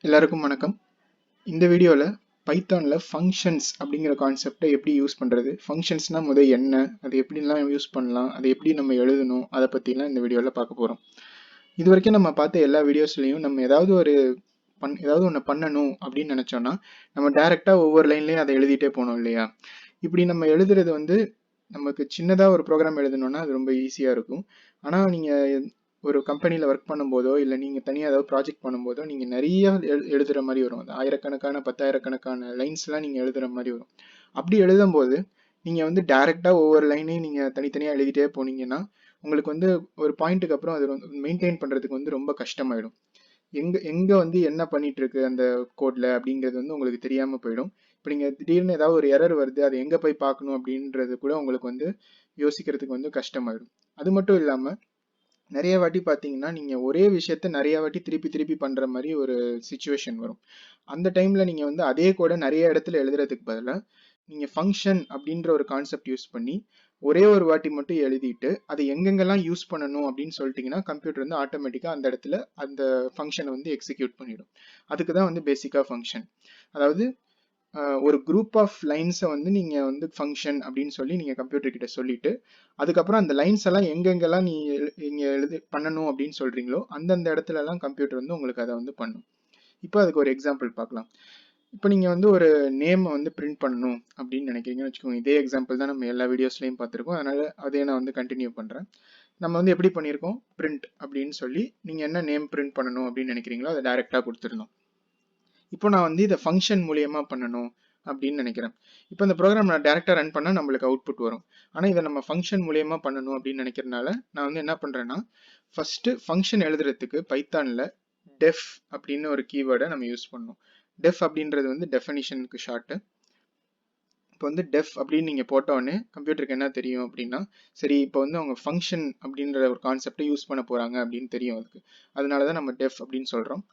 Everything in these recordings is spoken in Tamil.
எல்லாருக்கும் வணக்கம். இந்த வீடியோவில் பைத்தானில் ஃபங்க்ஷன்ஸ் அப்படிங்கிற கான்செப்டை எப்படி யூஸ் பண்ணுறது, ஃபங்க்ஷன்ஸ்னால் என்ன, அது எப்படிலாம் யூஸ் பண்ணலாம், அதை எப்படி நம்ம எழுதணும், அதை பற்றிலாம் இந்த வீடியோவில் பார்க்க போகிறோம். இது வரைக்கும் நம்ம பார்த்த எல்லா வீடியோஸ்லையும் நம்ம ஏதாவது ஒன்று பண்ணணும் அப்படின்னு நினச்சோன்னா நம்ம டைரெக்டாக ஒவ்வொரு லைன்லேயும் அதை எழுதிட்டே போனோம் இல்லையா. இப்படி நம்ம எழுதுறது நமக்கு சின்னதாக ஒரு ப்ரோக்ராம் எழுதணும்னா அது ரொம்ப ஈஸியாக இருக்கும். ஆனால் நீங்கள் ஒரு கம்பெனியில் ஒர்க் பண்ணும்போதோ இல்லை நீங்கள் தனியாக ஏதாவது ப்ராஜெக்ட் பண்ணும்போதோ நீங்கள் நிறைய எழுதுகிற மாதிரி வரும். அது ஆயிரக்கணக்கான 10,000கணக்கான லைன்ஸ்லாம் நீங்கள் எழுதுகிற மாதிரி வரும். அப்படி எழுதும்போது நீங்கள் டைரெக்டாக ஒவ்வொரு லைனையும் நீங்கள் தனித்தனியாக எழுதிட்டே போனீங்கன்னா உங்களுக்கு ஒரு பாயிண்ட்டுக்கு அப்புறம் அது மெயின்டைன் பண்ணுறதுக்கு ரொம்ப கஷ்டமாயிடும். எங்கே என்ன பண்ணிட்டு இருக்கு அந்த கோடில் அப்படிங்கிறது உங்களுக்கு தெரியாமல் போயிடும். இப்போ நீங்கள் திடீர்னு ஏதாவது ஒரு எரர் வருது, அதை எங்கே போய் பார்க்கணும் அப்படின்றது கூட உங்களுக்கு யோசிக்கிறதுக்கு கஷ்டமாயிடும். அது மட்டும் இல்லாமல் நிறைய வாட்டி பார்த்தீங்கன்னா நீங்கள் ஒரே விஷயத்த நிறைய வாட்டி திருப்பி திருப்பி பண்ணுற மாதிரி ஒரு சுச்சுவேஷன் வரும். அந்த டைமில் நீங்கள் அதே கூட நிறைய இடத்துல எழுதுறதுக்கு பதிலாக நீங்கள் ஃபங்க்ஷன் அப்படின்ற ஒரு கான்செப்ட் யூஸ் பண்ணி ஒரே ஒரு வாட்டி மட்டும் எழுதிட்டு அதை எங்கெங்கெல்லாம் யூஸ் பண்ணணும் அப்படின்னு சொல்லிட்டீங்கன்னா கம்ப்யூட்டர் ஆட்டோமேட்டிக்காக அந்த இடத்துல அந்த ஃபங்க்ஷனை எக்ஸிக்யூட் பண்ணிடும். அதுக்கு தான் பேசிக்காக ஃபங்க்ஷன். அதாவது ஒரு குரூப் ஆஃப் லைன்ஸை நீங்கள் ஃபங்க்ஷன் அப்படின்னு சொல்லி நீங்கள் கம்ப்யூட்டர் கிட்ட சொல்லிட்டு அதுக்கப்புறம் அந்த லைன்ஸ் எல்லாம் எங்கெங்கெல்லாம் நீங்கள் பண்ணணும் அப்படின்னு சொல்கிறீங்களோ அந்தந்த இடத்துலலாம் கம்ப்யூட்டர் உங்களுக்கு அதை பண்ணும். இப்போ அதுக்கு ஒரு எக்ஸாம்பிள் பார்க்கலாம். இப்போ நீங்கள் ஒரு நேமை பிரிண்ட் பண்ணணும் அப்படின்னு நினைக்கிறீங்கன்னு வச்சுக்கோங்க. இதே எக்ஸாம்பிள் தான் நம்ம எல்லா வீடியோஸ்லையும் பார்த்துருக்கோம். அதனால் அதே நான் கண்டினியூ பண்ணுறேன். நம்ம எப்படி பண்ணியிருக்கோம், பிரிண்ட் அப்படின்னு சொல்லி நீங்கள் என்ன நேம் பிரிண்ட் பண்ணணும் அப்படின்னு நினைக்கிறீங்களோ அதை டைரெக்டாக கொடுத்துருந்தோம். இப்போ நான் இதை ஃபங்க்ஷன் மூலியமாக பண்ணணும் அப்படின்னு நினைக்கிறேன். இப்போ இந்த ப்ரோக்ராம் நான் டேரெக்டாக ரன் பண்ணால் நம்மளுக்கு அவுட்புட் வரும். ஆனால் இதை நம்ம ஃபங்க்ஷன் மூலியமாக பண்ணணும் அப்படின்னு நினைக்கிறதுனால நான் என்ன பண்ணுறேன்னா ஃபஸ்ட்டு ஃபங்க்ஷன் எழுதுறதுக்கு பைத்தானில் டெஃப் அப்படின்னு ஒரு கீவேர்டை நம்ம யூஸ் பண்ணணும். டெஃப் அப்படின்றது டெஃபினிஷனுக்கு ஷார்ட்டு. இப்போ டெஃப் அப்படின்னு நீங்கள் போட்டோடனே கம்ப்யூட்டருக்கு என்ன தெரியும் அப்படின்னா, சரி இப்போ அவங்க ஃபங்க்ஷன் அப்படின்ற ஒரு கான்செப்டை யூஸ் பண்ண போகிறாங்க அப்படின்னு தெரியும் அதுக்கு. அதனால தான் நம்ம டெஃப் அப்படின்னு சொல்கிறோம்.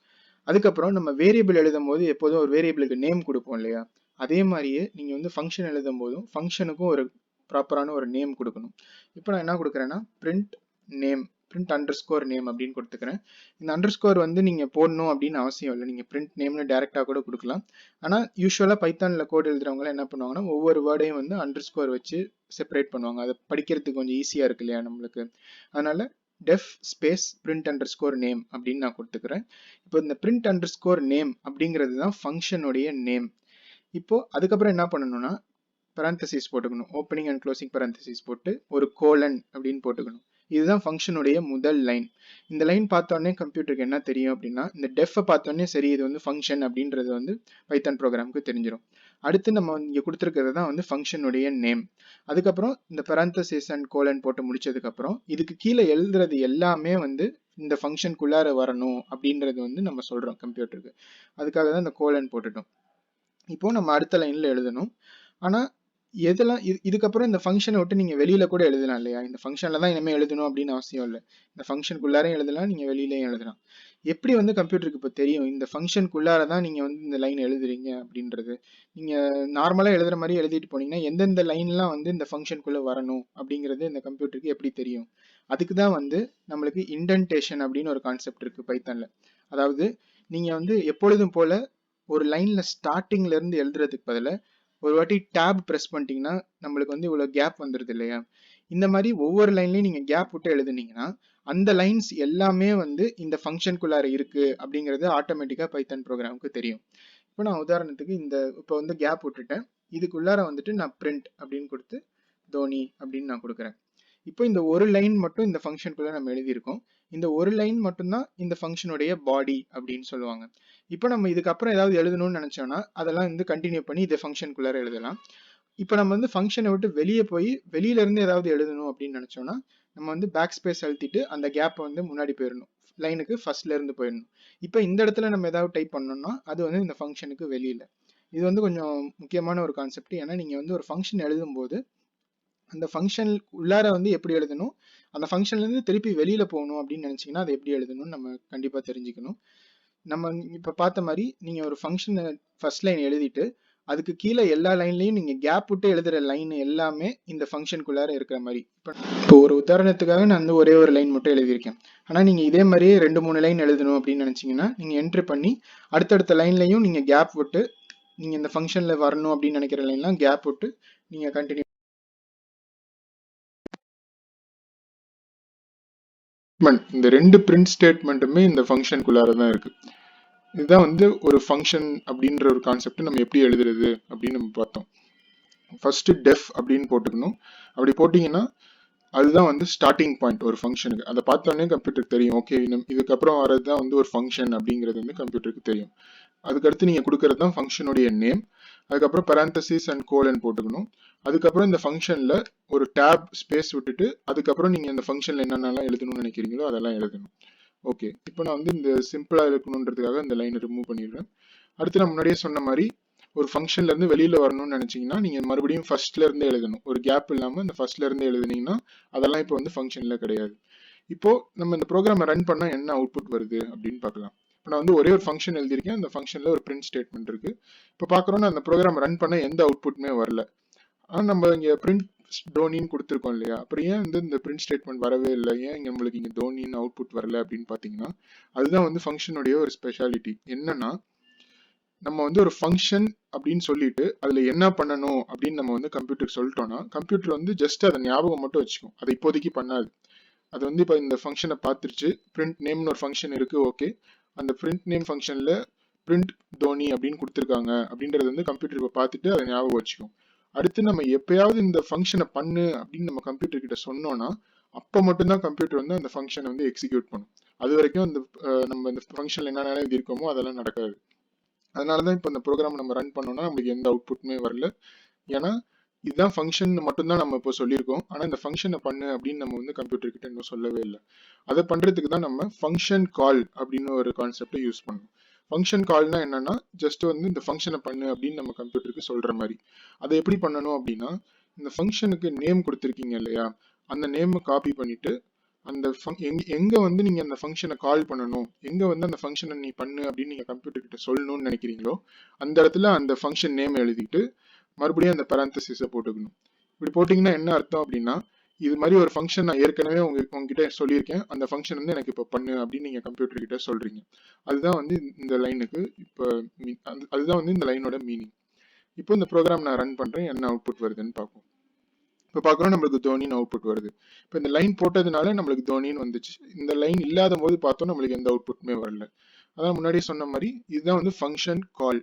அதுக்கப்புறம் நம்ம வேரியபிள் எழுதும் போது எப்போதும் ஒரு வேரியபிளுக்கு நேம் கொடுப்போம் இல்லையா, அதே மாதிரியே நீங்கள் ஃபங்க்ஷன் எழுதும் போதும் ஃபங்க்ஷனுக்கும் ஒரு ப்ராப்பரான ஒரு நேம் கொடுக்கணும். இப்போ நான் என்ன கொடுக்குறேன்னா print name, print underscore name அப்படின்னு கொடுத்துக்கிறேன். இந்த அண்டர்ஸ்கோர் நீங்கள் போடணும் அப்படின்னு அவசியம் இல்லை, நீங்கள் பிரிண்ட் நேம்னு டேரெக்டாக கூட கொடுக்கலாம். ஆனால் யூஸ்வலாக பைத்தானில் கோட் எழுதுறவங்களாம் என்ன பண்ணுவாங்கன்னா ஒவ்வொரு வேர்டையும் அண்டர்ஸ்கோர் வச்சு செப்பரேட் பண்ணுவாங்க. அதை படிக்கிறதுக்கு கொஞ்சம் ஈஸியாக இருக்கு இல்லையா நம்மளுக்கு. அதனால def space print underscore name அப்படின்னு நான் கொடுத்துக்கிறேன். இப்போ இந்த பிரிண்ட் அண்டர்ஸ்கோர் நேம் அப்படிங்கிறது தான் ஃபங்க்ஷனுடைய நேம். இப்போ அதுக்கப்புறம் என்ன பண்ணணும்னா பரந்தசிஸ் போட்டுக்கணும், ஓப்பனிங் அண்ட் க்ளோசிங் பரந்தசிஸ் போட்டு ஒரு கோலன் அப்படின்னு போட்டுக்கணும். இதுதான் ஃபங்க்ஷனுடைய முதல் லைன். இந்த லைன் பார்த்தோன்னே கம்ப்யூட்டருக்கு என்ன தெரியும் அப்படின்னா, இந்த டெஃபை பார்த்தோன்னே சரி இது ஃபங்க்ஷன் அப்படின்றது பைத்தான் ப்ரோக்ராமுக்கு தெரிஞ்சிடும். அடுத்து நம்ம இங்கே கொடுத்துருக்கிறது தான் ஃபங்க்ஷனுடைய நேம். அதுக்கப்புறம் இந்த பரந்தசிஸ் அண்ட் கோலன் போட்டு முடிச்சதுக்கப்புறம் இதுக்கு கீழே எழுதுறது எல்லாமே இந்த ஃபங்க்ஷனுக்குள்ளார வரணும் அப்படின்றது நம்ம சொல்கிறோம் கம்ப்யூட்டருக்கு. அதுக்காக தான் இந்த கோலன் போட்டுட்டோம். இப்போ நம்ம அடுத்த லைனில் எழுதணும். ஆனால் எதெல்லாம் இதுக்கப்புறம் இந்த ஃபங்க்ஷனை விட்டு நீங்கள் வெளியில் கூட எழுதலாம் இல்லையா. இந்த ஃபங்க்ஷனில் தான் இனிமேல் எழுதணும் அப்படின்னு அவசியம் இல்லை. இந்த ஃபங்க்ஷனுக்குள்ளாரையும் எழுதலாம், நீங்கள் வெளியிலையும் எழுதலாம். எப்படி கம்ப்யூட்டருக்கு இப்போ தெரியும் இந்த ஃபங்க்ஷனுக்குள்ளார தான் நீங்கள் இந்த லைன் எழுதுறீங்க அப்படின்றது. நீங்கள் நார்மலாக எழுதுகிற மாதிரி எழுதிட்டு போனீங்கன்னா எந்தெந்த லைன்லாம் இந்த ஃபங்க்ஷனுக்குள்ளே வரணும் அப்படிங்கிறது இந்த கம்ப்யூட்டருக்கு எப்படி தெரியும். அதுக்கு தான் நம்மளுக்கு இண்டென்டேஷன் அப்படின்னு ஒரு கான்செப்ட் இருக்குது பைத்தானில். அதாவது நீங்கள் எப்பொழுதும் போல் ஒரு லைனில் ஸ்டார்டிங்லேருந்து எழுதுறதுக்கு பதிலாக ஒரு வாட்டி டேப் ப்ரெஸ் பண்ணிட்டீங்கன்னா நம்மளுக்கு இவ்வளோ கேப் வந்துடுது இல்லையா. இந்த மாதிரி ஒவ்வொரு லைன்லையும் நீங்கள் கேப் விட்டு எழுதுனீங்கன்னா அந்த லைன்ஸ் எல்லாமே இந்த ஃபங்க்ஷனுக்குள்ளார இருக்குது அப்படிங்கிறது ஆட்டோமேட்டிக்காக பைத்தான் ப்ரோக்ராமுக்கு தெரியும். இப்போ நான் உதாரணத்துக்கு இப்போ கேப் விட்டுட்டேன். இதுக்குள்ளார நான் பிரிண்ட் அப்படின்னு கொடுத்து தோனி அப்படின்னு நான் கொடுக்குறேன். இப்போ இந்த ஒரு லைன் மட்டும் இந்த ஃபங்க்ஷனுக்குள்ள நம்ம எழுதியிருக்கோம். இந்த ஒரு லைன் மட்டும்தான் இந்த ஃபங்க்ஷனுடைய பாடி அப்படின்னு சொல்லுவாங்க. இப்போ நம்ம இதுக்கப்புறம் ஏதாவது எழுதணும்னு நினைச்சோம்னா அதெல்லாம் கண்டினியூ பண்ணி இந்த ஃபங்க்ஷனுக்குள்ளார எழுதலாம். இப்போ நம்ம ஃபங்க்ஷனை விட்டு வெளியே போய் வெளியில இருந்து ஏதாவது எழுதணும் அப்படின்னு நினைச்சோம்னா நம்ம பேக் ஸ்பேஸ் அழுத்திட்டு அந்த கேப்பை முன்னாடி போயிடணும், லைனுக்கு ஃபர்ஸ்ட்ல இருந்து போயிடணும். இப்போ இந்த இடத்துல நம்ம ஏதாவது டைப் பண்ணோம்னா அது இந்த ஃபங்க்ஷனுக்கு வெளியில. இது கொஞ்சம் முக்கியமான ஒரு கான்செப்ட். ஏன்னா நீங்க ஒரு ஃபங்க்ஷன் எழுதும்போது அந்த ஃபங்க்ஷன் உள்ளார எப்படி எழுதணும், அந்த ஃபங்க்ஷன்லேருந்து திருப்பி வெளியில் போகணும் அப்படின்னு நினச்சிங்கன்னா அதை எப்படி எழுதணும்னு நம்ம கண்டிப்பாக தெரிஞ்சுக்கணும். நம்ம இப்போ பார்த்த மாதிரி நீங்கள் ஒரு ஃபங்க்ஷனை ஃபர்ஸ்ட் லைன் எழுதிட்டு அதுக்கு கீழே எல்லா லைன்லயும் நீங்க கேப் விட்டு எழுதுற லைன் எல்லாமே இந்த ஃபங்க்ஷனுக்குள்ளார இருக்கிற மாதிரி. இப்போ ஒரு உதாரணத்துக்காக நான் வந்து ஒரே ஒரு லைன் மட்டும் எழுதியிருக்கேன். ஆனா நீங்க இதே மாதிரியே 2-3 லைன் எழுதணும் அப்படின்னு நினைச்சீங்கன்னா நீங்க என்ட்ரி பண்ணி அடுத்தடுத்த லைன்லயும் நீங்க கேப் விட்டு நீங்க இந்த ஃபங்க்ஷன்ல வரணும் அப்படின்னு நினைக்கிற லைன்லாம் கேப் விட்டு நீங்க கண்டினியூ. இந்த 2 பிரிண்ட் ஸ்டேட்மெண்ட்டுமே இந்த ஃபங்க்ஷனுக்குள்ளார தான் இருக்கு. இதுதான் வந்து ஒரு ஃபங்க்ஷன் அப்படின்ற ஒரு கான்செப்ட் நம்ம எப்படி எழுதுறது அப்படின்னு நம்ம பார்த்தோம். ஃபர்ஸ்ட் டெஃப் அப்படின்னு போட்டுக்கணும். அப்படி போட்டீங்கன்னா அதுதான் வந்து ஸ்டார்டிங் பாயிண்ட் ஒரு ஃபங்க்ஷனுக்கு. அதை பார்த்தோன்னே கம்ப்யூட்டருக்கு தெரியும், ஓகே இதுக்கப்புறம் வரது தான் வந்து ஒரு ஃபங்க்ஷன் அப்படிங்கிறது வந்து கம்ப்யூட்டருக்கு தெரியும். அதுக்கடுத்து நீங்கள் கொடுக்கறது தான் ஃபங்க்ஷனுடைய நேம். அதுக்கப்புறம் பேரந்தசிஸ் அண்ட் கோலன் போட்டுக்கணும். அதுக்கப்புறம் இந்த ஃபங்க்ஷனில் ஒரு டேப் ஸ்பேஸ் விட்டுட்டு அதுக்கப்புறம் நீங்கள் இந்த ஃபங்க்ஷனில் என்னென்னலாம் எழுதணும்னு நினைக்கிறீங்களோ அதெல்லாம் எழுதணும். ஓகே, இப்போ நான் வந்து இந்த சிம்பிளாக இருக்கணுன்றதுக்காக இந்த லைனை ரிமூவ் பண்ணிடுறேன். அடுத்து நான் முன்னாடியே சொன்ன மாதிரி ஒரு ஃபங்க்ஷன்ல இருந்து வெளியில வரணும்னு நினைச்சீங்கன்னா நீங்க மறுபடியும் ஃபர்ஸ்ட்ல இருந்து எழுதணும். ஒரு கேப் இல்லாம இந்த ஃபர்ஸ்ட்ல இருந்து எழுதுனீங்கன்னா அதெல்லாம் இப்போ வந்து ஃபங்க்ஷன்ல கிடையாது. இப்போ நம்ம இந்த ப்ரோக்ராமை ரன் பண்ணா என்ன அவுட்புட் வருது அப்படின்னு பார்க்கலாம். இப்போ நான் வந்து ஒரே ஒரு ஃபங்க்ஷன் எழுதியிருக்கேன். அந்த ஃபங்க்ஷன்ல ஒரு பிரிண்ட் ஸ்டேட்மெண்ட் இருக்கு. இப்போ பார்க்குறோம்னா அந்த ப்ரோக்ராம் ரன் பண்ண எந்த அவுட்புட்டுமே வரல. ஆனால் நம்ம இங்கே பிரிண்ட் தோனின்னு கொடுத்துருக்கோம் இல்லையா, அப்புறம் ஏன் வந்து இந்த பிரிண்ட் ஸ்டேட்மெண்ட் வரவே இல்லை, ஏன் இங்கே நம்மளுக்கு இங்கே தோனின்னு அவுட்புட் வரல அப்படின்னு பார்த்தீங்கன்னா அதுதான் வந்து ஃபங்க்ஷனுடைய ஒரு ஸ்பெஷாலிட்டி. என்னன்னா நம்ம வந்து ஒரு ஃபங்க்ஷன் அப்படின்னு சொல்லிட்டு அதுல என்ன பண்ணணும் அப்படின்னு நம்ம வந்து கம்ப்யூட்டருக்கு சொல்லிட்டோம்னா கம்ப்யூட்டர் வந்து ஜஸ்ட் அதை ஞாபகம் மட்டும் வச்சுக்கும், அதை இப்போதைக்கு பண்ணாது. அது வந்து இப்போ இந்த ஃபங்க்ஷனை பார்த்துருச்சு, பிரிண்ட் நேம்னு ஒரு ஃபங்க்ஷன் இருக்கு, ஓகே அந்த பிரிண்ட் நேம் ஃபங்க்ஷன்ல பிரிண்ட் தோனி அப்படின்னு கொடுத்துருக்காங்க அப்படின்றது வந்து கம்ப்யூட்டர் இப்போ பார்த்துட்டு அதை ஞாபகம் வச்சுக்கும். அடுத்து நம்ம எப்பயாவது இந்த ஃபங்க்ஷனை பண்ணு அப்படின்னு நம்ம கம்ப்யூட்டர் கிட்ட சொன்னோம்னா அப்போ மட்டும்தான் கம்ப்யூட்டர் வந்து அந்த ஃபங்க்ஷனை வந்து எக்ஸிக்யூட் பண்ணும். அது வரைக்கும் அந்த நம்ம இந்த ஃபங்க்ஷன்ல என்னென்ன இருக்கோமோ அதெல்லாம் நடக்காது. அதனாலதான் இப்போ இந்த ப்ரோக்ராம் நம்ம ரன் பண்ணோம்னா நம்மளுக்கு எந்த அவுட்புட்டுமே வரல. ஏன்னா இதுதான் ஃபங்க்ஷன் மட்டும்தான் நம்ம இப்போ சொல்லியிருக்கோம். ஆனால் இந்த ஃபங்க்ஷனை பண்ணு அப்படின்னு நம்ம வந்து கம்ப்யூட்டர் கிட்ட இன்னும் சொல்லவே இல்லை. அதை பண்றதுக்கு தான் நம்ம ஃபங்க்ஷன் கால் அப்படின்னு ஒரு கான்செப்டை யூஸ் பண்ணணும். ஃபங்க்ஷன் கால்னா என்னன்னா ஜஸ்ட் வந்து இந்த ஃபங்க்ஷனை பண்ணு அப்படின்னு நம்ம கம்ப்யூட்டருக்கு சொல்ற மாதிரி. அதை எப்படி பண்ணணும் அப்படின்னா இந்த ஃபங்க்ஷனுக்கு நேம் கொடுத்துருக்கீங்க இல்லையா, அந்த நேமை காப்பி பண்ணிட்டு அந்த எங்க வந்து நீங்க அந்த ஃபங்க்ஷனை கால் பண்ணணும், எங்க வந்து அந்த ஃபங்க்ஷனை நீ பண்ணு அப்படின்னு நீங்க கம்ப்யூட்டர் கிட்ட சொல்லணும்னு நினைக்கிறீங்களோ அந்த இடத்துல அந்த ஃபங்க்ஷன் நேம் எழுதிட்டு மறுபடியும் அந்த பேரந்தசிஸை போட்டுக்கணும். இப்படி போட்டீங்கன்னா என்ன அர்த்தம் அப்படின்னா இது மாதிரி ஒரு ஃபங்க்ஷன் நான் ஏற்கனவே உங்ககிட்ட சொல்லியிருக்கேன், அந்த ஃபங்க்ஷன் வந்து எனக்கு இப்போ பண்ணு அப்படின்னு நீங்க கம்ப்யூட்டர் கிட்ட சொல்றீங்க. அதுதான் வந்து இந்த லைனுக்கு இப்போ அதுதான் வந்து இந்த லைனோட மீனிங். இப்போ இந்த ப்ரோக்ராம் நான் ரன் பண்றேன், என்ன அவுட்புட் வருதுன்னு பார்ப்போம். இப்போ பார்க்குறோம் நம்மளுக்கு தோனின்னு அவுட்புட் வருது. இப்போ இந்த லைன் போட்டதுனால நம்மளுக்கு தோனின்னு வந்துச்சு. இந்த லைன் இல்லாத போது பார்த்தோம் நம்மளுக்கு எந்த அவுட்புட்டுமே வரல. அதான் முன்னாடியே சொன்ன மாதிரி இதுதான் வந்து ஃபங்க்ஷன் கால்.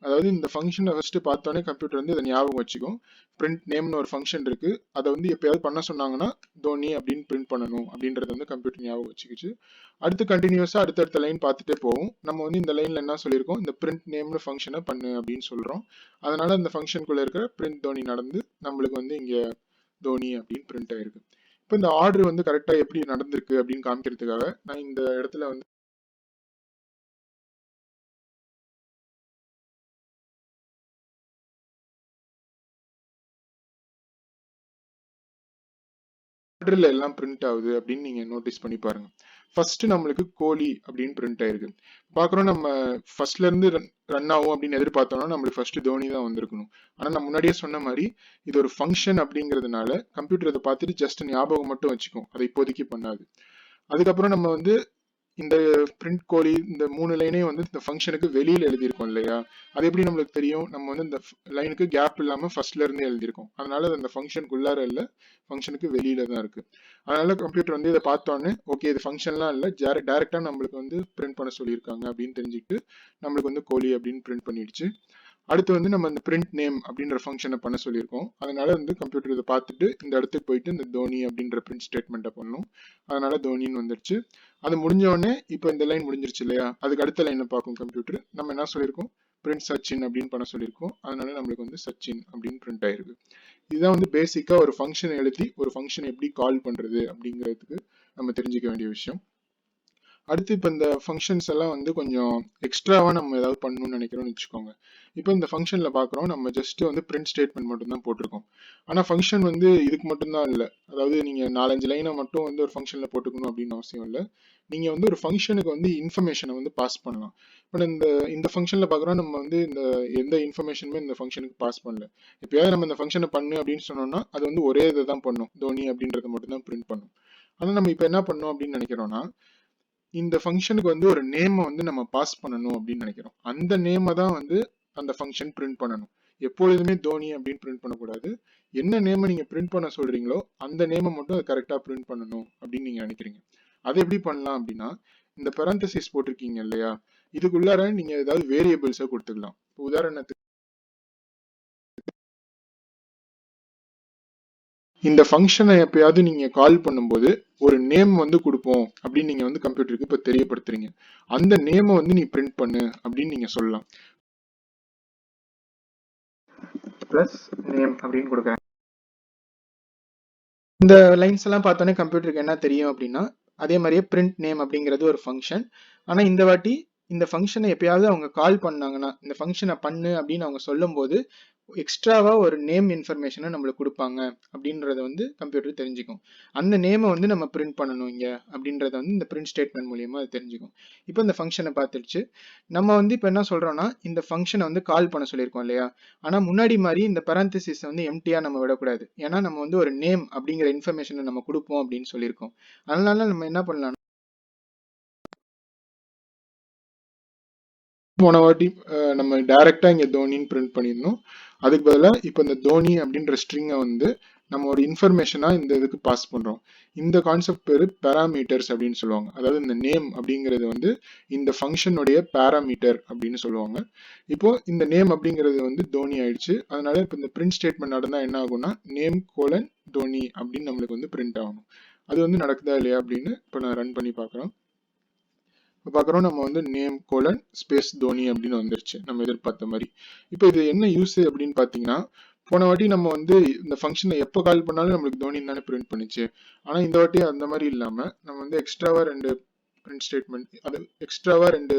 அதாவது இந்த ஃபங்க்ஷனை ஃபர்ஸ்ட் பார்த்தோன்னே கம்ப்யூட்டர் வந்து இதை ஞாபகம் வச்சுக்கும். பிரிண்ட் நேம்னு ஒரு ஃபங்க்ஷன் இருக்கு, அதை வந்து எப்பயாவது பண்ண சொன்னாங்கன்னா தோனி அப்படின்னு பிரிண்ட் பண்ணணும் அப்படின்றத வந்து கம்ப்யூட்டர் ஞாபகம் வச்சுக்கிச்சு. அடுத்து கண்டினியூஸா அடுத்தடுத்த லைன் பார்த்துட்டே போகும். நம்ம வந்து இந்த லைன்ல என்ன சொல்லியிருக்கோம், இந்த பிரிண்ட் நேம்னு ஃபங்க்ஷனை பண்ணு அப்படின்னு சொல்றோம். அதனால இந்த ஃபங்க்ஷனுக்குள்ள இருக்கிற பிரிண்ட் தோனி நடந்து நம்மளுக்கு வந்து இங்க தோனி அப்படின்னு பிரிண்ட் ஆயிருக்கு. இப்போ இந்த ஆர்டர் வந்து கரெக்டா எப்படி நடந்திருக்கு அப்படின்னு காமிக்கிறதுக்காக நான் இந்த இடத்துல வந்து ஆர்டர்ல எல்லாம் பிரிண்ட் ஆகுது அப்படின்னு நீங்க நோட்டீஸ் பண்ணி பாருங்க. ஃபர்ஸ்ட் நம்மளுக்கு கோலி அப்படின்னு பிரிண்ட் ஆயிருக்கு. பாக்குறோம் நம்ம ஃபர்ஸ்ட்ல இருந்து ரன் ஆகும் அப்படின்னு எதிர்பார்த்தோம்னா நம்மளுக்கு ஃபர்ஸ்ட் தோனி தான் வந்திருக்கணும். ஆனா நான் முன்னாடியே சொன்ன மாதிரி இது ஒரு ஃபங்க்ஷன் அப்படிங்கிறதுனால கம்ப்யூட்டர் அதை பார்த்துட்டு ஜஸ்ட் ஞாபகம் மட்டும் வச்சுக்கும், அதை இப்போதைக்கு பண்ணாது. அதுக்கப்புறம் நம்ம வந்து இந்த பிரிண்ட் கோலி இந்த 3 லைனையும் வந்து இந்த ஃபங்க்ஷனுக்கு வெளியில எழுதியிருக்கோம் இல்லையா, அது எப்படி நம்மளுக்கு தெரியும், நம்ம வந்து இந்த லைனுக்கு கேப் இல்லாம ஃபர்ஸ்ட்ல இருந்து எழுதியிருக்கோம். அதனால அந்த ஃபங்க்ஷனுக்குள்ளார இல்ல, ஃபங்க்ஷனுக்கு வெளியில தான் இருக்கு. அதனால கம்ப்யூட்டர் வந்து இதை பார்த்தோன்னே ஓகே இது ஃபங்க்ஷன்லாம் இல்லை, டைரக்டா நம்மளுக்கு வந்து பிரிண்ட் பண்ண சொல்லியிருக்காங்க அப்படின்னு தெரிஞ்சுக்கிட்டு நம்மளுக்கு வந்து கோலி அப்படின்னு பிரிண்ட் பண்ணிடுச்சு. அடுத்து வந்து நம்ம இந்த பிரிண்ட் நேம் அப்படின்ற ஃபங்க்ஷனை பண்ண சொல்லியிருக்கோம். அதனால வந்து கம்ப்யூட்டர் இதை பார்த்துட்டு இந்த இடத்துக்கு போயிட்டு இந்த தோனி அப்படின்ற பிரிண்ட் ஸ்டேட்மெண்ட்டை பண்ணணும். அதனால தோனின்னு வந்துருச்சு. அது முடிஞ்ச உடனே இப்போ இந்த லைன் முடிஞ்சிருச்சு இல்லையா, அதுக்கு அடுத்த லைனை பார்க்கும் கம்ப்யூட்டர். நம்ம என்ன சொல்லியிருக்கோம், பிரிண்ட் சச்சின் அப்படின்னு பண்ண சொல்லியிருக்கோம். அதனால நம்மளுக்கு வந்து சச்சின் அப்படின்னு பிரிண்ட் ஆயிருக்கு. இதுதான் வந்து பேசிக்கா ஒரு ஃபங்க்ஷன் எழுதி ஒரு ஃபங்க்ஷன் எப்படி கால் பண்றது அப்படிங்கிறதுக்கு நம்ம தெரிஞ்சுக்க வேண்டிய விஷயம். அடுத்து இப்போ இந்த ஃபங்க்ஷன்ஸ் எல்லாம் வந்து கொஞ்சம் எக்ஸ்ட்ராவா நம்ம ஏதாவது பண்ணணும்னு நினைக்கிறோம்னு வச்சுக்கோங்க. இப்போ இந்த ஃபங்க்ஷன்ல பார்க்குறோம், நம்ம ஜஸ்ட் வந்து பிரிண்ட் ஸ்டேட்மெண்ட் மட்டும் தான் போட்டிருக்கோம். ஆனால் ஃபங்க்ஷன் வந்து இதுக்கு மட்டும்தான் இல்லை. அதாவது நீங்க 4-5 லைனை மட்டும் வந்து ஒரு ஃபங்க்ஷன்ல போட்டுக்கணும் அப்படின்னு அவசியம் இல்லை. நீங்க வந்து ஒரு ஃபங்க்ஷனுக்கு வந்து இன்ஃபர்மேஷனை வந்து பாஸ் பண்ணலாம். இப்போ இந்த இந்த ஃபங்க்ஷன்ல பார்க்குறோம், நம்ம வந்து இந்த எந்த இன்ஃபர்மேஷனுமே இந்த ஃபங்க்ஷனுக்கு பாஸ் பண்ணல. எப்பயாவது நம்ம இந்த ஃபங்க்ஷனை பண்ணு அப்படின்னு சொன்னோம்னா அது வந்து ஒரே இதை தான் பண்ணும், தோனி அப்படின்றத மட்டும் தான் பிரிண்ட் பண்ணும். ஆனால் நம்ம இப்போ என்ன பண்ணோம் அப்படின்னு நினைக்கிறோம்னா, இந்த ஃபங்க்ஷனுக்கு வந்து ஒரு நேமை வந்து நம்ம பாஸ் பண்ணணும் அப்படின்னு நினைக்கிறோம். அந்த நேமை தான் வந்து அந்த ஃபங்க்ஷன் பிரிண்ட் பண்ணணும். எப்பொழுதுமே தோனி அப்படின்னு பிரிண்ட் பண்ணக்கூடாது. என்ன நேமை நீங்க பிரிண்ட் பண்ண சொல்றீங்களோ அந்த நேமை மட்டும் அது கரெக்டா பிரிண்ட் பண்ணணும் அப்படின்னு நீங்க நினைக்கிறீங்க. அதை எப்படி பண்ணலாம் அப்படின்னா, இந்த பெரந்தசிஸ் போட்டிருக்கீங்க இல்லையா, இதுக்குள்ளார நீங்க ஏதாவது வேரியபிள்ஸை கொடுத்துக்கலாம். உதாரணத்துக்கு இந்த ஃபங்க்ஷனை எப்பயாவது நீங்க கால் பண்ணும்போது ஒரு நேம் வந்து கொடுப்போம் அப்படின்னு நீங்க வந்து கம்ப்யூட்டருக்கு இப்ப தெரியப்படுத்துறீங்க. அந்த நேமை வந்து நீ பிரிண்ட் பண்ணு அப்படின்னு நீங்க சொல்லலாம். பிளஸ் நேம் அப்படின்னு கொடுக்குறேன். இந்த லைன்ஸ் எல்லாம் பார்த்தோன்னே கம்ப்யூட்டருக்கு என்ன தெரியும் அப்படின்னா, அதே மாதிரியே பிரிண்ட் நேம் அப்படிங்கிறது ஒரு ஃபங்க்ஷன். ஆனா இந்த வாட்டி இந்த ஃபங்க்ஷனை எப்பயாவது அவங்க கால் பண்ணாங்கன்னா, இந்த ஃபங்க்ஷனை பண்ணு அப்படின்னு அவங்க சொல்லும்போது எக்ஸ்ட்ராவா ஒரு நேம் இன்ஃபர்மேஷனை நம்மளுக்கு கொடுப்பாங்க அப்படின்றத வந்து கம்ப்யூட்டர் தெரிஞ்சுக்கும். அந்த நேமை வந்து நம்ம பிரிண்ட் பண்ணணும் இங்க அப்படின்றத வந்து இந்த பிரிண்ட் ஸ்டேட்மெண்ட் மூலியமா அது தெரிஞ்சுக்கும். இப்போ இந்த ஃபங்க்ஷனை பார்த்துடுச்சு. நம்ம வந்து இப்போ என்ன சொல்றோம்னா, இந்த ஃபங்க்ஷனை வந்து கால் பண்ண சொல்லியிருக்கோம் இல்லையா, ஆனா முன்னாடி மாதிரி இந்த பரந்தசிஸ் வந்து எம்டியா நம்ம விடக்கூடாது. ஏன்னா நம்ம வந்து ஒரு நேம் அப்படிங்கிற இன்ஃபர்மேஷனை நம்ம கொடுப்போம் அப்படின்னு சொல்லியிருக்கோம். அதனால நம்ம என்ன பண்ணலாம், போன வாட்டி நம்ம டைரக்டா இங்க தோனின்னு பிரிண்ட் பண்ணியிருந்தோம். அதுக்கு பதிலாக இப்போ இந்த தோனி அப்படின்ற ஸ்ட்ரிங்கை வந்து நம்ம ஒரு இன்ஃபர்மேஷனா இந்த இதுக்கு பாஸ் பண்றோம். இந்த கான்செப்ட் பேரு பேராமீட்டர்ஸ் அப்படின்னு சொல்லுவாங்க. அதாவது இந்த நேம் அப்படிங்கிறது வந்து இந்த ஃபங்க்ஷனுடைய பேராமீட்டர் அப்படின்னு சொல்லுவாங்க. இப்போ இந்த நேம் அப்படிங்கிறது வந்து தோனி ஆயிடுச்சு. அதனால இப்போ இந்த பிரிண்ட் ஸ்டேட்மெண்ட் நடந்தா என்ன ஆகும்னா, நேம் கோலன் தோனி அப்படின்னு நம்மளுக்கு வந்து பிரிண்ட் ஆகணும். அது வந்து நடக்குதா இல்லையா அப்படின்னு இப்போ நான் ரன் பண்ணி பார்க்குறோம். இப்போ பார்க்குறோம், நம்ம வந்து நேம் கோலன் ஸ்பேஸ் தோனி அப்படின்னு வந்துருச்சு நம்ம எதிர்பார்த்த மாதிரி. இப்போ இது என்ன யூஸ் அப்படின்னு பார்த்தீங்கன்னா, போன வாட்டி நம்ம வந்து இந்த ஃபங்க்ஷனை எப்போ கால் பண்ணாலும் நம்மளுக்கு தோனின்னு தானே பிரிண்ட் பண்ணுச்சு. ஆனால் இந்த வாட்டி அந்த மாதிரி இல்லாமல் நம்ம வந்து எக்ஸ்ட்ராவா ரெண்டு பிரிண்ட் ஸ்டேட்மெண்ட், அது எக்ஸ்ட்ராவா ரெண்டு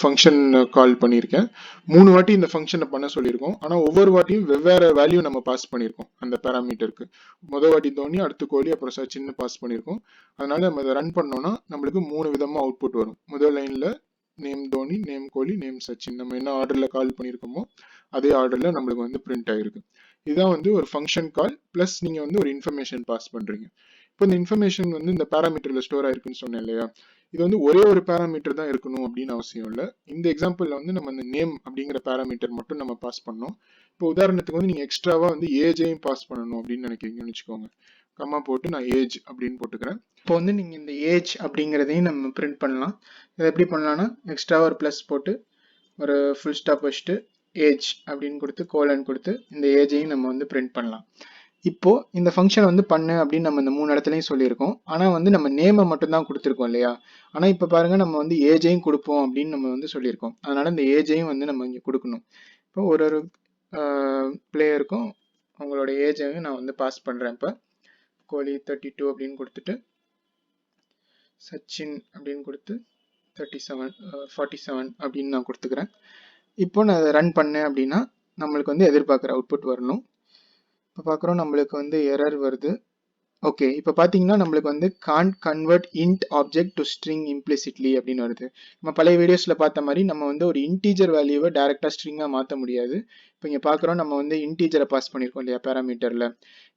ஃபங்க்ஷன் கால் பண்ணியிருக்கேன். 3 வாட்டி இந்த ஃபங்க்ஷனை பண்ண சொல்லியிருக்கோம். ஆனால் ஒவ்வொரு வாட்டியும் வெவ்வேறு வேல்யூ நம்ம பாஸ் பண்ணியிருக்கோம் அந்த பேராமீட்டருக்கு. முதல் வாட்டி தோனி, அடுத்து கோலி, அப்புறம் சச்சின்னு பாஸ் பண்ணியிருக்கோம். அதனால நம்ம இதை ரன் பண்ணோம்னா நம்மளுக்கு 3 விதமாக அவுட்புட் வரும். முதல் லைனில் நேம் தோனி, நேம் கோலி, நேம் சச்சின், நம்ம என்ன ஆர்டரில் கால் பண்ணியிருக்கோமோ அதே ஆர்டரில் நம்மளுக்கு வந்து பிரிண்ட் ஆகிருக்கு. இதுதான் வந்து ஒரு ஃபங்க்ஷன் கால் ப்ளஸ் நீங்கள் வந்து ஒரு இன்ஃபர்மேஷன் பாஸ் பண்ணுறீங்க. இப்போ இந்த இன்ஃபர்மேஷன் வந்து இந்த பேராமீட்டரில் ஸ்டோர் ஆயிருக்குன்னு சொன்னேன் இல்லையா, இது வந்து ஒரே ஒரு பேராமீட்டர் தான் இருக்கணும் அப்படின்னு அவசியம் இல்லை. இந்த எக்ஸாம்பிளில் வந்து நம்ம இந்த நேம் அப்படிங்கிற பேராமீட்டர் மட்டும் நம்ம பாஸ் பண்ணோம். இப்போ உதாரணத்துக்கு வந்து நீங்கள் எக்ஸ்ட்ராவா வந்து ஏஜையும் பாஸ் பண்ணணும் அப்படின்னு நினைக்கிறீங்கன்னு வச்சுக்கோங்க. கம்மா போட்டு நான் ஏஜ் அப்படின்னு போட்டுக்கிறேன். இப்போ வந்து நீங்கள் இந்த ஏஜ் அப்படிங்கிறதையும் நம்ம பிரிண்ட் பண்ணலாம். இதை எப்படி பண்ணலாம்னா, எக்ஸ்ட்ராவா ஒரு ப்ளஸ் போட்டு ஒரு ஃபுல் ஸ்டாப் வச்சுட்டு ஏஜ் அப்படின்னு கொடுத்து கோலன் கொடுத்து இந்த ஏஜையும் நம்ம வந்து பிரிண்ட் பண்ணலாம். இப்போ இந்த ஃபங்க்ஷன் வந்து பண்ணு அப்படின்னு நம்ம இந்த 3 இடத்துலையும் சொல்லியிருக்கோம். ஆனால் வந்து நம்ம நேமை மட்டும் தான் கொடுத்துருக்கோம் இல்லையா. ஆனால் இப்போ பாருங்க, நம்ம வந்து ஏஜையும் கொடுப்போம் அப்படின்னு நம்ம வந்து சொல்லியிருக்கோம். அதனால இந்த ஏஜையும் வந்து நம்ம இங்கே கொடுக்கணும். இப்போ ஒரு ஒரு பிளேயருக்கும் அவங்களோட ஏஜையும் நான் வந்து பாஸ் பண்ணுறேன். இப்போ கோலி 32 அப்படின்னு கொடுத்துட்டு, சச்சின் அப்படின்னு கொடுத்து 47 அப்படின்னு நான் கொடுத்துக்கிறேன். இப்போ நான் அதை ரன் பண்ணேன் அப்படின்னா நம்மளுக்கு வந்து எதிர்பார்க்குற அவுட்புட் வரணும். இப்போ பார்க்குறோம், நம்மளுக்கு வந்து எரர் வருது. ஓகே, இப்போ பார்த்தீங்கன்னா நம்மளுக்கு வந்து can't convert int object to string implicitly அப்படின்னு வருது. நம்ம பழைய வீடியோஸில் பார்த்த மாதிரி நம்ம வந்து ஒரு இன்டீஜர் வேல்யூவை டேரெக்டாக ஸ்ட்ரிங்காக மாற்ற முடியாது. இப்போ இங்கே பார்க்குறோம், நம்ம வந்து இன்டீஜரை பாஸ் பண்ணியிருக்கோம் இல்லையா பேராமீட்டரில்.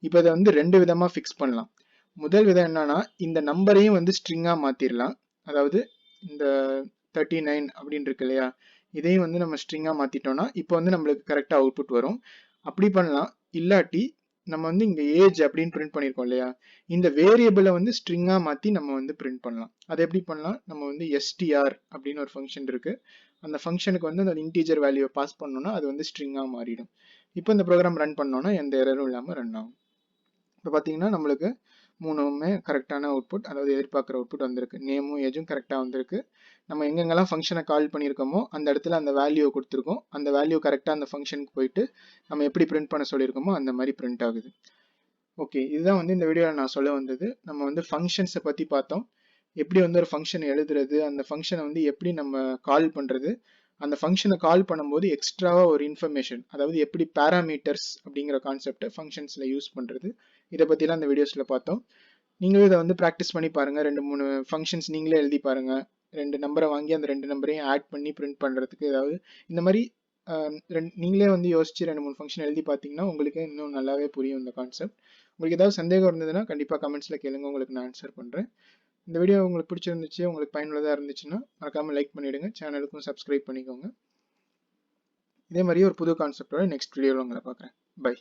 இப்போ இதை வந்து 2 விதமாக ஃபிக்ஸ் பண்ணலாம். முதல் விதம் என்னன்னா, இந்த நம்பரையும் வந்து ஸ்ட்ரிங்காக மாற்றிடலாம். அதாவது இந்த 39 அப்படின்னு இருக்கு இல்லையா, இதையும் வந்து நம்ம ஸ்ட்ரிங்காக மாற்றிட்டோம்னா இப்போ வந்து நம்மளுக்கு கரெக்டாக அவுட்புட் வரும். அப்படி பண்ணலாம். இல்லாட்டி நம்ம வந்து இங்கே ஏஜ் அப்படின்னு பிரிண்ட் பண்ணியிருக்கோம் இல்லையா, இந்த வேரியபிளை வந்து ஸ்ட்ரிங்காக மாற்றி நம்ம வந்து பிரிண்ட் பண்ணலாம். அதை எப்படி பண்ணலாம், நம்ம வந்து str அப்படின்னு ஒரு ஃபங்க்ஷன் இருக்கு. அந்த ஃபங்க்ஷனுக்கு வந்து அந்த இன்டீஜர் வேல்யூவை பாஸ் பண்ணோம்னா அது வந்து ஸ்ட்ரிங்காக மாறிடும். இப்போ இந்த ப்ரோக்ராம் ரன் பண்ணோம்னா எந்த எரரும் இல்லாமல் ரன் ஆகும். இப்போ பார்த்தீங்கன்னா நம்மளுக்கு மூணுமே கரெக்டான அவுட்புட், அதாவது எதிர்பார்க்குற அவுட்புட் வந்திருக்கு. நேமும் ஏஜும் கரெக்டாக வந்திருக்கு. நம்ம எங்கெங்கெல்லாம் ஃபங்க்ஷனை கால் பண்ணியிருக்கோமோ அந்த இடத்துல அந்த வேல்யூவை கொடுத்துருக்கோம். அந்த வேல்யூ கரெக்டாக அந்த ஃபங்க்ஷனுக்கு போயிட்டு நம்ம எப்படி பிரிண்ட் பண்ண சொல்லியிருக்கோமோ அந்த மாதிரி பிரிண்ட் ஆகுது. ஓகே, இதுதான் வந்து இந்த வீடியோவில் நான் சொல்ல வந்தது. நம்ம வந்து ஃபங்க்ஷன்ஸை பற்றி பார்த்தோம். எப்படி வந்து ஒரு ஃபங்க்ஷன் எழுதுறது, அந்த ஃபங்க்ஷனை வந்து எப்படி நம்ம கால் பண்ணுறது, அந்த ஃபங்க்ஷனை கால் பண்ணும்போது எக்ஸ்ட்ராவாக ஒரு இன்ஃபர்மேஷன், அதாவது எப்படி பேராமீட்டர்ஸ் அப்படிங்கிற கான்செப்டை ஃபங்க்ஷன்ஸில் யூஸ் பண்ணுறது, இதை பற்றிலாம் அந்த வீடியோஸில் பார்த்தோம். நீங்களும் இதை வந்து ப்ராக்டிஸ் பண்ணி பாருங்கள். 2-3 ஃபங்க்ஷன்ஸ் நீங்களே எழுதி பாருங்கள். 2 நம்பரை வாங்கி அந்த 2 நம்பரையும் ஆட் பண்ணி பிரிண்ட் பண்ணுறதுக்கு ஏதாவது இந்த மாதிரி நீங்களே வந்து யோசிச்சு 2-3 ஃபங்க்ஷன் எழுதி பார்த்தீங்கன்னா உங்களுக்கு இன்னும் நல்லாவே புரியும் இந்த கான்செப்ட். உங்களுக்கு ஏதாவது சந்தேகம் இருந்ததுன்னா கண்டிப்பாக கமெண்ட்ஸில் கேளுங்க, உங்களுக்கு நான் ஆன்சர் பண்ணுறேன். இந்த வீடியோ உங்களுக்கு பிடிச்சிருந்துச்சு, உங்களுக்கு பயனுள்ளதாக இருந்துச்சுன்னா மறக்காமல் லைக் பண்ணிவிடுங்க, சேனலுக்கும் சப்ஸ்கிரைப் பண்ணிக்கோங்க. இதே மாதிரி ஒரு புது கான்செப்டோட நெக்ஸ்ட் வீடியோவில் உங்களை பார்க்குறேன். பை.